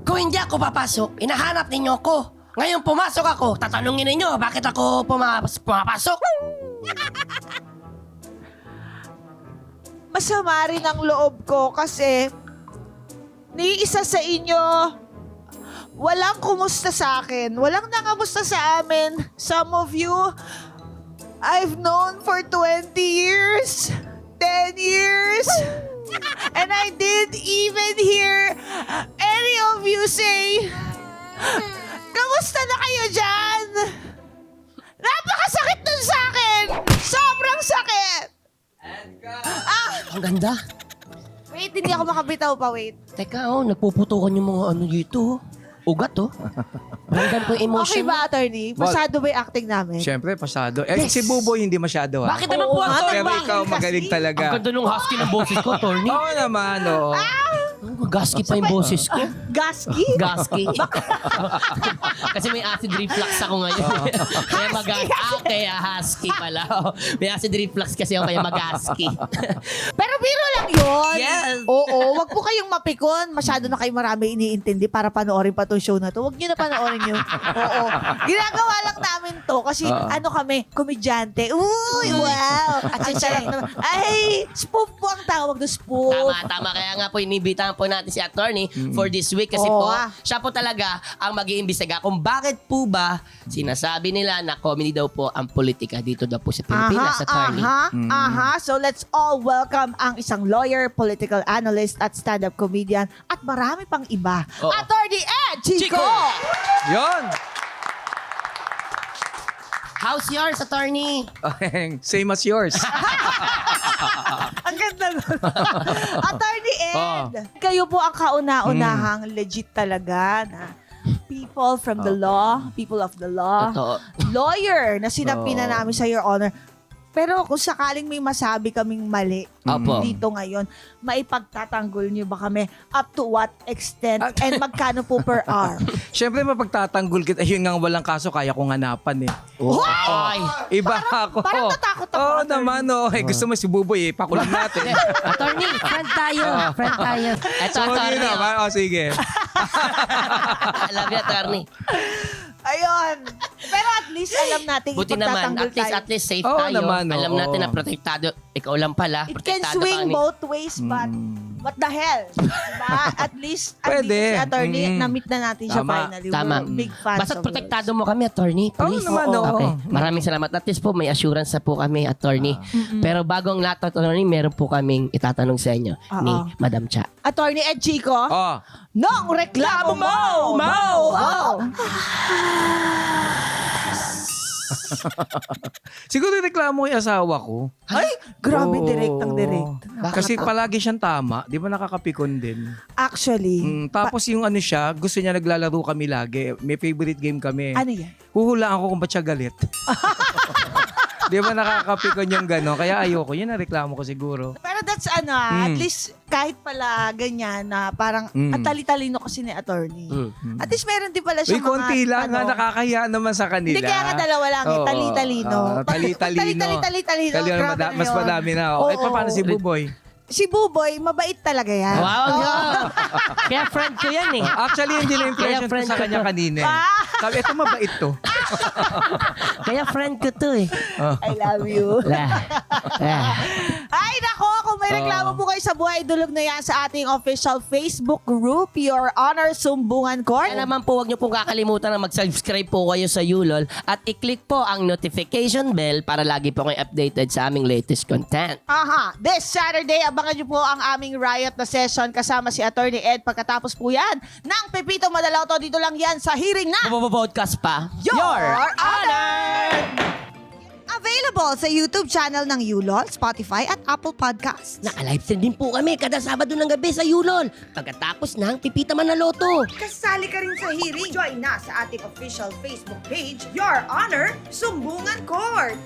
Kung hindi ako papasok, inahanap ninyo ako. Ngayon pumasok ako, tatanungin ninyo bakit ako pumapasok. Masama rin ang loob ko kasi ni isa sa inyo walang kumusta sa akin. Walang nangamusta sa amin. Some of you I've known for 20 years, 10 years, and I didn't even hear any of you say, kamusta na kayo dyan? Napakasakit nun sa akin! Sobrang sakit! Ang ganda. Wait, hindi ako makabitaw pa, wait. Teka, nagpuputukan yung mga ano dito. Ugat, Random po yung Okay emotion. ba, attorney? Pasado ba yung acting namin? Siyempre, pasado. Eh, Yes. si Buboy hindi masyado, ha? Bakit naman po Oo, ako? Pero bakit ikaw kasi? magaling talaga. Ang ganda nung husky ng boses ko, Tony. Oo naman, oo. Gasky pa yung boses ko. Gasky? Gasky. Kasi may acid reflux ako ngayon. Kaya kaya husky pala. May acid reflux kasi ako kaya mag-husky. Pero biro lang yun. Yes. Oo, wag po kayong mapikon. Masyado na kayo marami iniintindi para panoorin pa tong show na to. Wag nyo na panoorin yun. Oo. Ginagawa lang namin to kasi ano kami, komedyante. Uy, wow. At ang sarap naman. Ay, spoof po ang tawag doon, spoof. Tama. Kaya nga po, inibitahan po natin si attorney for this week kasi Oo, po, ah. siya po talaga ang mag-iimbestiga kung bakit po ba sinasabi nila na comedy daw po ang politika dito daw po sa Pilipinas, attorney. So let's all welcome ang isang lawyer, political analyst at stand-up comedian at marami pang iba. Oo. Attorney Ed Chico! Chico! Yun! How's yours, attorney? Same as yours. Ang ganda nun. Attorney Ed, kayo po ang kauna-unahang legit talaga na people from the law, people of the law, Totoo. lawyer na sinabi na namin sa Your Honor. Pero kung sakaling may masabi kaming mali Opo. dito ngayon, maipagtatanggol niyo ba kami up to what extent and magkano po per hour? Siyempre, mapagtatanggol kita. Yun nga walang kaso, kaya kong hanapan eh. Ay. Iba ako. parang natakot ako, Oo attorney. naman, gusto mo si Buboy, pakulang natin. Attorney, friend tayo. Friend tayo. Ito, So, yun attorney. naman. Sige. I love you, attorney. Ayun. Pero at least alam natin Buti naman, ipagtatanggol tayo. at least safe Oo tayo. naman, Alam oo. natin na protektado. Ikaw lang pala. It can protektado swing kami. both ways, but what the hell? Diba? At least, Pwede. andito si attorney, na-meet na natin siya Tama. finally. Tama. We're big fans Basta't of protektado mo kami, attorney. Please. Oo naman, oo. Okay. Maraming salamat. At least po, may assurance na po kami, attorney. Pero bago ang lahat, attorney, meron po kaming itatanong sa inyo ni Madam Cha. Attorney Ed Chico, Oh. nung reklamo mo! Siguro reklamo yung asawa ko. Ay, grabe, Oo. direct ang direct. Kasi palagi siyang tama. Di ba nakakapikon din? Actually, Tapos yung ano siya, gusto niya naglalaro kami lagi. May favorite game kami. ano yan? Huhulaan ako kung ba't siya galit. Di ba nakakapikon yung gano'n? Kaya ayoko. Yun ang reklamo ko siguro. Pero that's at least kahit pala ganyan na parang ang tali-talino kasi ni attorney. At least meron din pala siya Uy, konti lang nga. Nakakahiya naman sa kanila. Hindi, kaya nga dalawa lang Oo. tali-talino. Tali-talino. Tali-talino. Kaya Grabe naman, na mas yun. madami na. Oo. Eh, paano si Buboy? Si Buboy, mabait talaga yan. Wow, kaya friend ko yan eh. Actually, hindi na impression Kaya ko friend sa ko kanya to. kanina. Sabi, ito mabait to. Kaya friend ko to eh. I love you. Ah. Ay, nako, kung may reklamo po kayo sa buhay, dulog na yan sa ating official Facebook group, Your Honor Sumbungan Court. Kaya naman po, huwag niyo pong kakalimutan na mag-subscribe po kayo sa ULOL at i-click po ang notification bell para lagi po kayo updated sa aming latest content. Aha, this Saturday, abangan niyo po ang aming riot na session kasama si Attorney Ed. Pagkatapos po yan, ng Pepito Madalaw to, dito lang yan sa hearing na Podcast pa. Your Honor! Available sa YouTube channel ng ULOL, Spotify at Apple Podcasts. Naka-live stream din po kami kada Sabado ng gabi sa ULOL. Pagkatapos ng Pipita Manaloto. Kasali ka rin sa hearing. Join na sa ating official Facebook page, Your Honor Sumbungan Court.